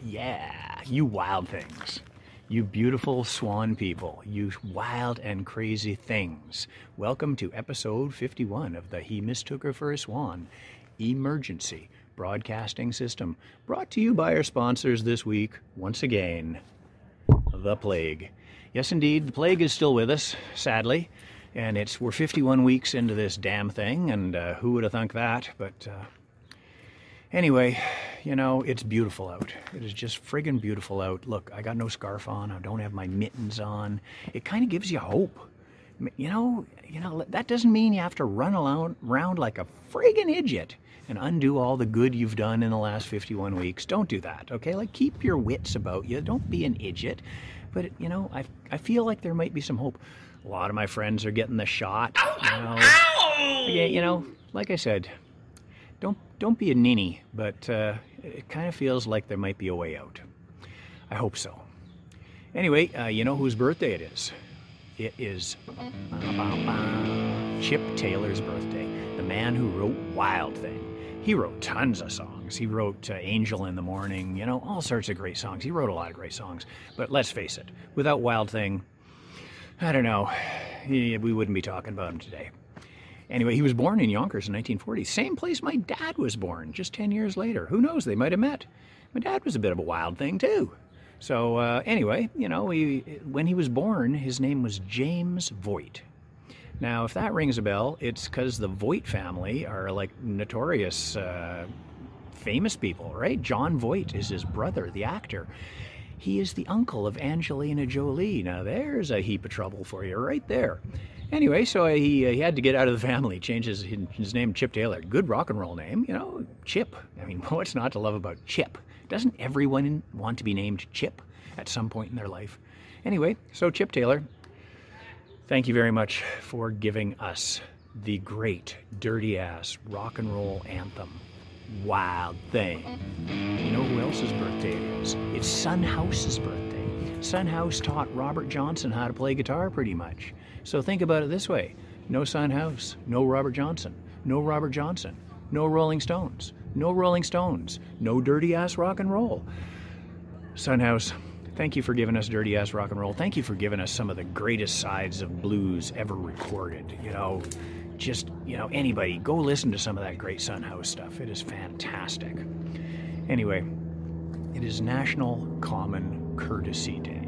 Yeah, you wild things. You beautiful swan people. You wild and crazy things. Welcome to episode 51 of the He Mistook Her for a Swan Emergency Broadcasting System. Brought to you by our sponsors this week, once again, the plague. Yes, indeed, the plague is still with us, sadly. And we're 51 weeks into this damn thing, and who would have thunk that? But anyway, you know, it's beautiful out. It is just friggin' beautiful out. Look, I got no scarf on. I don't have my mittens on. It kind of gives you hope. You know, that doesn't mean you have to run around like a friggin' idiot and undo all the good you've done in the last 51 weeks. Don't do that, okay? Like, keep your wits about you. Don't be an idiot. But, you know, I feel like there might be some hope. A lot of my friends are getting the shot. You know, like I said, don't be a ninny, but it kind of feels like there might be a way out. I hope so. Anyway, you know whose birthday it is? It is Chip Taylor's birthday, the man who wrote Wild Thing. He wrote tons of songs. He wrote Angel in the Morning, you know, all sorts of great songs. He wrote a lot of great songs. But let's face it, without Wild Thing, I don't know, we wouldn't be talking about him today. Anyway, he was born in Yonkers in 1940. Same place my dad was born, just 10 years later. Who knows, they might have met. My dad was a bit of a wild thing, too. So anyway, you know, when he was born, his name was James Voigt. Now, if that rings a bell, it's because the Voigt family are like notorious, famous people, right? John Voigt is his brother, the actor. He is the uncle of Angelina Jolie. Now, there's a heap of trouble for you right there. Anyway, so he had to get out of the family, change his name Chip Taylor. Good rock and roll name, you know, Chip. I mean, what's not to love about Chip? Doesn't everyone want to be named Chip at some point in their life? Anyway, so Chip Taylor, thank you very much for giving us the great, dirty-ass rock and roll anthem, Wild Thing. You know who else's birthday it is? It's Son House's birthday. Son House taught Robert Johnson how to play guitar pretty much. So think about it this way. No Son House, no Robert Johnson. No Robert Johnson, no Rolling Stones. No Rolling Stones, no dirty-ass rock and roll. Son House, thank you for giving us dirty-ass rock and roll. Thank you for giving us some of the greatest sides of blues ever recorded. You know, just, you know, anybody, go listen to some of that great Son House stuff. It is fantastic. Anyway, it is National Common Courtesy Day.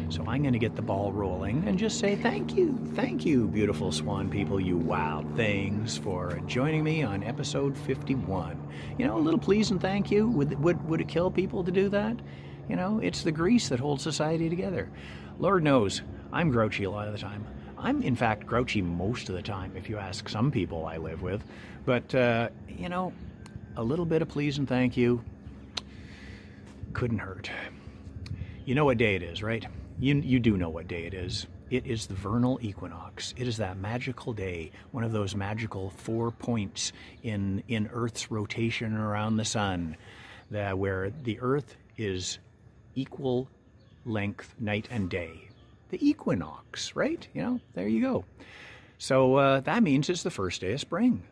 So I'm going to get the ball rolling and just say thank you, beautiful swan people, you wild things, for joining me on episode 51. You know, a little please and thank you. Would it kill people to do that? You know, it's the grease that holds society together. Lord knows, I'm grouchy a lot of the time. I'm, in fact, grouchy most of the time, if you ask some people I live with. But, you know, a little bit of please and thank you couldn't hurt. You know what day it is, right? You do know what day it is. It is the vernal equinox. It is that magical day, one of those magical 4 points in Earth's rotation around the sun, where the Earth is equal length night and day. The equinox, right? You know, there you go. So that means it's the first day of spring.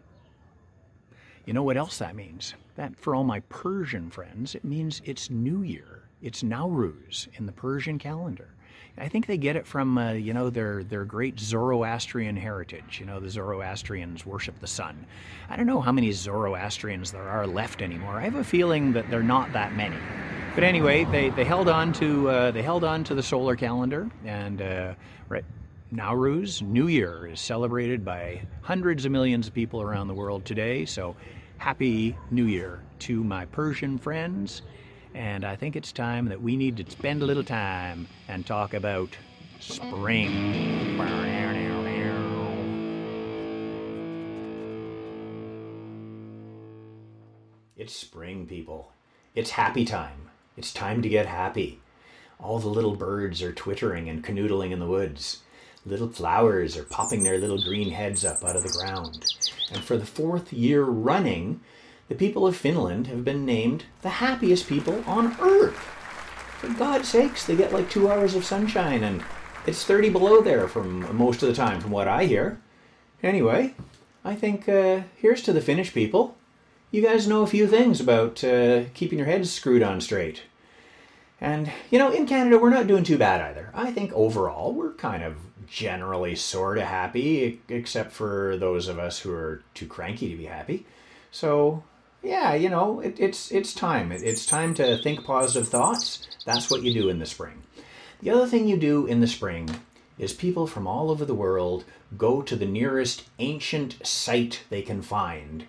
You know what else that means? That, for all my Persian friends, it means it's New Year. It's Nowruz in the Persian calendar. I think they get it from, you know, their great Zoroastrian heritage. You know, the Zoroastrians worship the sun. I don't know how many Zoroastrians there are left anymore. I have a feeling that there are not that many. But anyway, they held on to the solar calendar, and right, Nowruz, New Year, is celebrated by hundreds of millions of people around the world today. So, Happy New Year to my Persian friends. And I think it's time that we need to spend a little time and talk about spring. It's spring, people. It's happy time. It's time to get happy. All the little birds are twittering and canoodling in the woods. Little flowers are popping their little green heads up out of the ground. And for the 4th year running, the people of Finland have been named the happiest people on Earth. For God's sakes, they get like 2 hours of sunshine, and it's 30 below there from most of the time, from what I hear. Anyway, I think here's to the Finnish people. You guys know a few things about keeping your heads screwed on straight. And, you know, in Canada, we're not doing too bad either. I think overall, we're kind of generally sort of happy, except for those of us who are too cranky to be happy. So, yeah, you know, it's time. It's time to think positive thoughts. That's what you do in the spring. The other thing you do in the spring is people from all over the world go to the nearest ancient site they can find.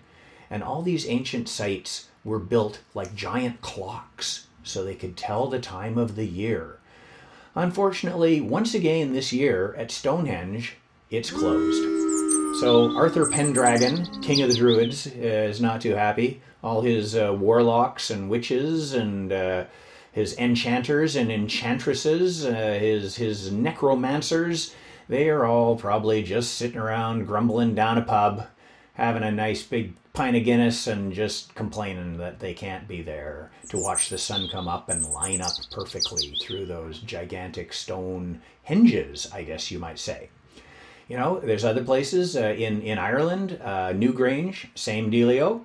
And all these ancient sites were built like giant clocks so they could tell the time of the year. Unfortunately, once again this year at Stonehenge, it's closed. So Arthur Pendragon, king of the Druids, is not too happy. All his warlocks and witches and his enchanters and enchantresses, his necromancers, they are all probably just sitting around grumbling down a pub, having a nice big pint of Guinness and just complaining that they can't be there to watch the sun come up and line up perfectly through those gigantic stone hinges, I guess you might say. You know, there's other places in Ireland, Newgrange, same dealio.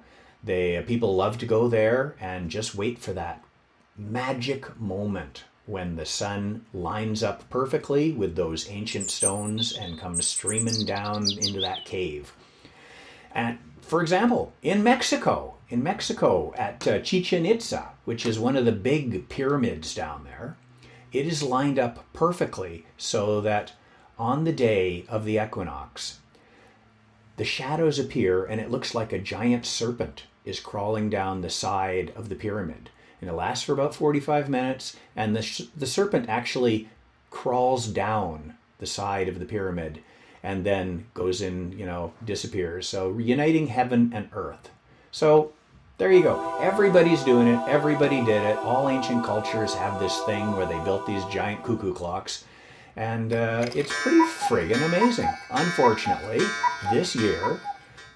People love to go there and just wait for that magic moment when the sun lines up perfectly with those ancient stones and comes streaming down into that cave. And for example, in Mexico at Chichen Itza, which is one of the big pyramids down there, it is lined up perfectly so that on the day of the equinox, the shadows appear and it looks like a giant serpent is crawling down the side of the pyramid. And it lasts for about 45 minutes, and the serpent actually crawls down the side of the pyramid and then goes in, you know, disappears. So uniting heaven and earth. So there you go. Everybody's doing it. Everybody did it. All ancient cultures have this thing where they built these giant cuckoo clocks. And it's pretty friggin' amazing. Unfortunately, this year,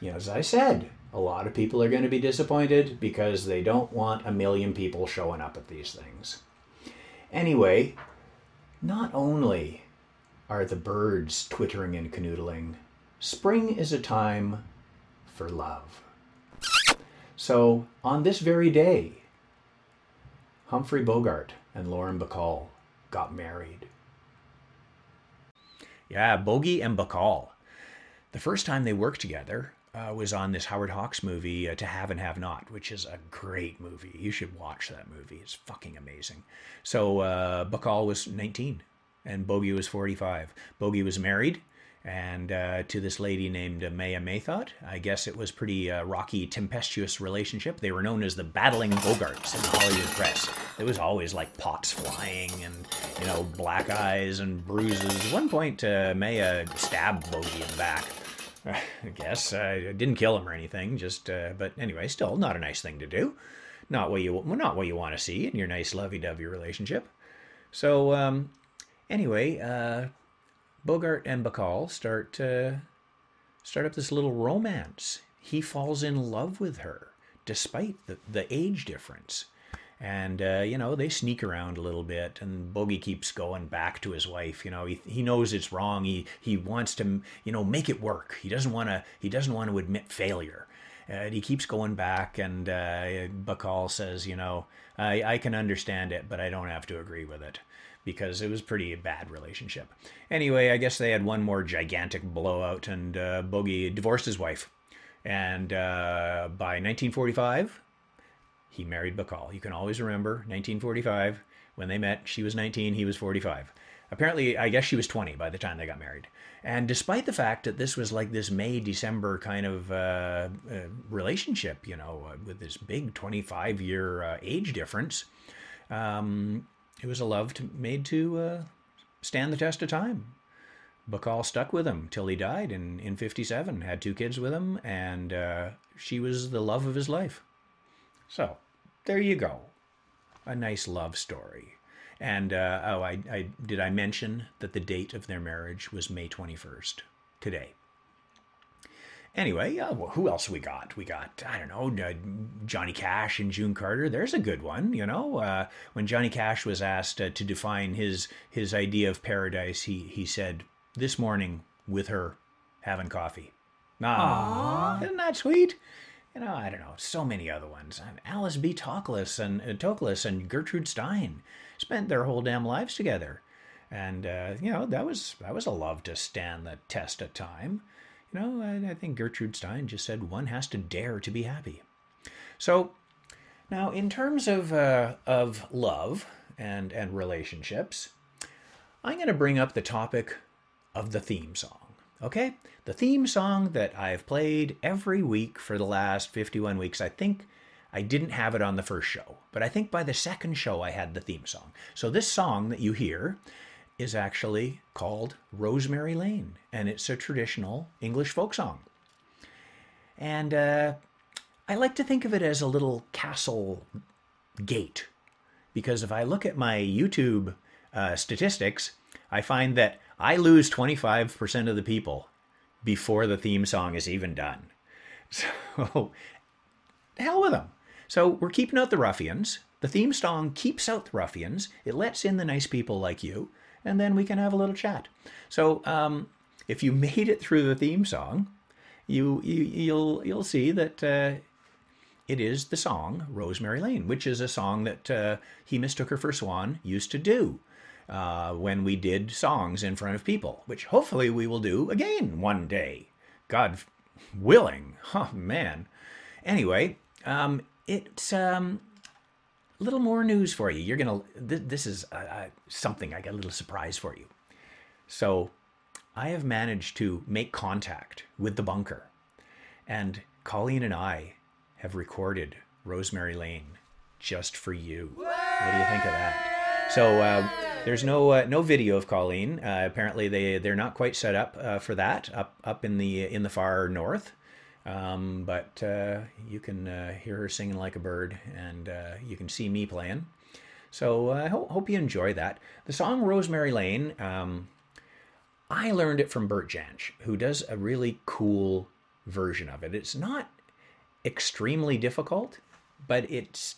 you know, as I said, a lot of people are going to be disappointed because they don't want a million people showing up at these things. Anyway, not only are the birds twittering and canoodling, spring is a time for love. So on this very day, Humphrey Bogart and Lauren Bacall got married. Yeah, Bogey and Bacall. The first time they worked together was on this Howard Hawks movie, To Have and Have Not, which is a great movie. You should watch that movie. It's fucking amazing. So Bacall was 19 and Bogey was 45. Bogey was married and to this lady named Maya Maythought. I guess it was pretty rocky, tempestuous relationship. They were known as the Battling Bogarts in the Hollywood press. There was always like pots flying and, you know, black eyes and bruises. At one point, Maya stabbed Bogey in the back. I guess didn't kill him or anything. Just, but anyway, still not a nice thing to do. Not what you want to see in your nice lovey-dovey relationship. So anyway, Bogart and Bacall start up this little romance. He falls in love with her despite the age difference. And, you know, they sneak around a little bit, and Bogey keeps going back to his wife. You know, he knows it's wrong. He wants to, you know, make it work. He doesn't want to admit failure. He keeps going back, and Bacall says, you know, I can understand it, but I don't have to agree with it, because it was pretty bad relationship. Anyway, I guess they had one more gigantic blowout, and Bogey divorced his wife. And by 1945... he married Bacall. You can always remember 1945 when they met. She was 19, he was 45. Apparently, I guess she was 20 by the time they got married. And despite the fact that this was like this May-December kind of relationship, you know, with this big 25-year age difference, it was a love made to stand the test of time. Bacall stuck with him till he died in 57, had 2 kids with him, and she was the love of his life. So, there you go. A nice love story. And, did I mention that the date of their marriage was May 21st, today? Anyway, who else we got? We got, I don't know, Johnny Cash and June Carter. There's a good one, you know. When Johnny Cash was asked to define his idea of paradise, he said, "This morning with her, having coffee." Ah, isn't that sweet? I don't know, so many other ones. Alice B. Toklas and Gertrude Stein spent their whole damn lives together. And, that was a love to stand the test of time. I think Gertrude Stein just said one has to dare to be happy. So now, in terms of love and relationships, I'm going to bring up the topic of the theme song. Okay? The theme song that I've played every week for the last 51 weeks. I think I didn't have it on the first show, but I think by the second show I had the theme song. So this song that you hear is actually called Rosemary Lane, and it's a traditional English folk song. And I like to think of it as a little castle gate, because if I look at my YouTube statistics, I find that I lose 25% of the people before the theme song is even done. So, hell with them. So we're keeping out the ruffians. The theme song keeps out the ruffians. It lets in the nice people like you, and then we can have a little chat. So if you made it through the theme song, you'll see that it is the song Rosemary Lane, which is a song that he mistook her for Swan used to do when we did songs in front of people, which hopefully we will do again one day, God willing. Oh man. Anyway, it's a little more news for you. You're gonna. This is something. I got a little surprise for you. So, I have managed to make contact with the bunker, and Colleen and I have recorded Rosemary Lane just for you. What do you think of that? So there's no video of Colleen. Apparently they're not quite set up for that up in the far north. But you can hear her singing like a bird, and you can see me playing. So I hope you enjoy that. The song Rosemary Lane, I learned it from Bert Jansch, who does a really cool version of it. It's not extremely difficult, but it's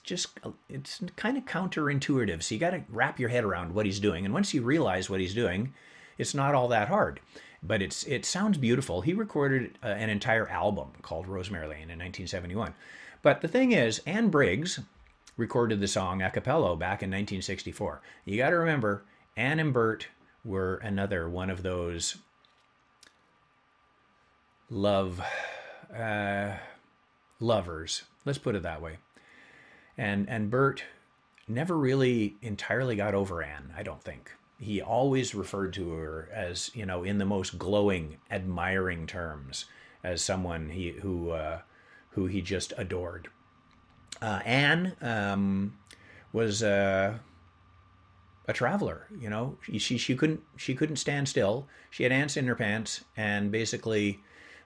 kind of counterintuitive. So you got to wrap your head around what he's doing. And once you realize what he's doing, it's not all that hard. But it sounds beautiful. He recorded an entire album called Rosemary Lane in 1971. But the thing is, Anne Briggs recorded the song Acapello back in 1964. You got to remember, Anne and Bert were another one of those lovers. Let's put it that way. And Bert never really entirely got over Anne, I don't think. He always referred to her as, in the most glowing, admiring terms, as someone who he just adored. Anne was a traveler. She couldn't stand still. She had ants in her pants, and basically,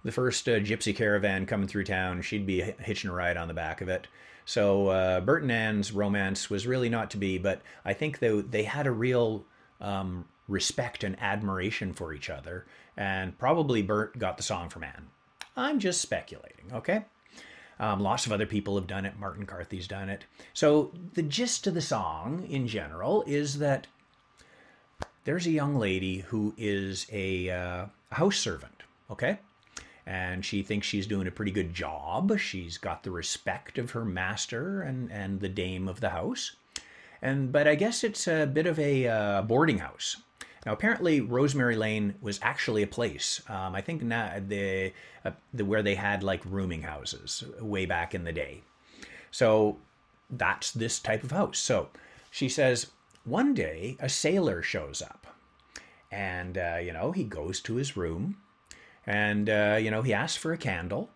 the first gypsy caravan coming through town, she'd be hitching a ride on the back of it. So Bert and Anne's romance was really not to be, but I think they had a real respect and admiration for each other, and probably Bert got the song from Anne. I'm just speculating, okay? Lots of other people have done it. Martin Carthy's done it. So the gist of the song in general is that there's a young lady who is a house servant, okay? And she thinks she's doing a pretty good job. She's got the respect of her master and the dame of the house. But I guess it's a bit of a boarding house. Now, apparently, Rosemary Lane was actually a place. I think where they had like rooming houses way back in the day. So that's this type of house. So she says, one day a sailor shows up, and he goes to his room, and he asks for a candle.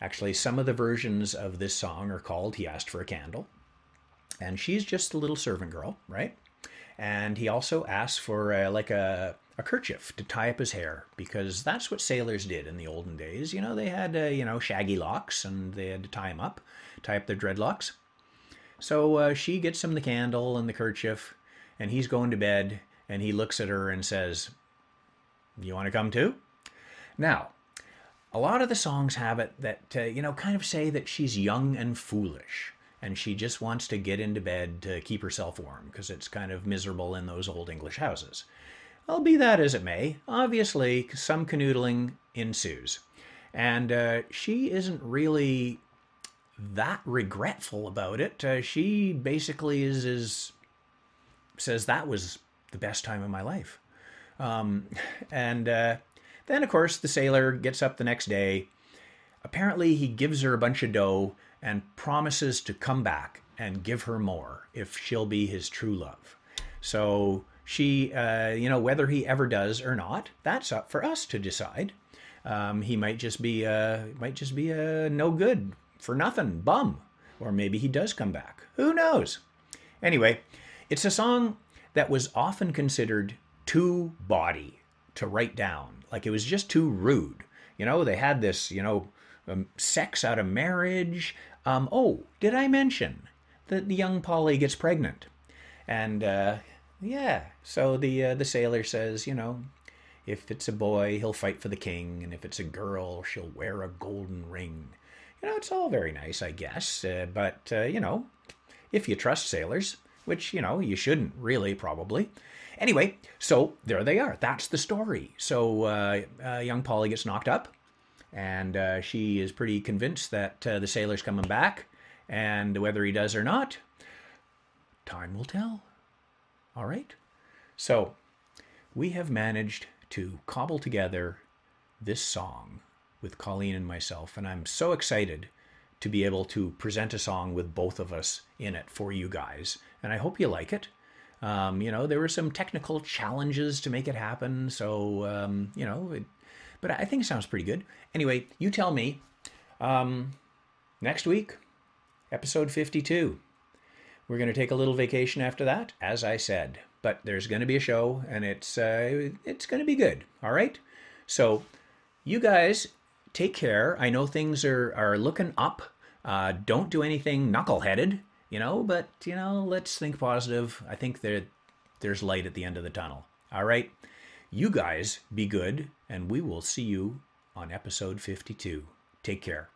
Actually, some of the versions of this song are called "He Asked for a Candle." And she's just a little servant girl, right? And he also asks for a kerchief to tie up his hair, because that's what sailors did in the olden days. They had, shaggy locks, and they had to tie up their dreadlocks. So she gets him the candle and the kerchief, and he's going to bed, and he looks at her and says, "You want to come too?" Now, a lot of the songs have it that, kind of say that she's young and foolish, and she just wants to get into bed to keep herself warm, because it's kind of miserable in those old English houses. Well, be that as it may, obviously some canoodling ensues. And she isn't really that regretful about it. She basically says that was the best time of my life. And then, of course, the sailor gets up the next day. Apparently, he gives her a bunch of dough and promises to come back and give her more if she'll be his true love. So she, whether he ever does or not, that's up for us to decide. He might just be a no good for nothing bum, or maybe he does come back. Who knows? Anyway, it's a song that was often considered too bawdy to write down. Like, it was just too rude. They had this, sex out of marriage. Did I mention that the young Polly gets pregnant? And so the sailor says, if it's a boy, he'll fight for the king, and if it's a girl, she'll wear a golden ring. It's all very nice, I guess, but if you trust sailors, which, you shouldn't really, probably. Anyway, so there they are. That's the story. So young Polly gets knocked up, and she is pretty convinced that the sailor's coming back, and whether he does or not, time will tell. All right? So we have managed to cobble together this song with Colleen and myself, and I'm so excited to be able to present a song with both of us in it for you guys, and I hope you like it. There were some technical challenges to make it happen, so, but I think it sounds pretty good. Anyway, you tell me. Next week, episode 52. We're going to take a little vacation after that, as I said, but there's going to be a show, and it's going to be good, all right? So you guys take care. I know things are looking up. Don't do anything knuckleheaded, but, let's think positive. I think there's light at the end of the tunnel. All right? You guys be good, and we will see you on episode 52. Take care.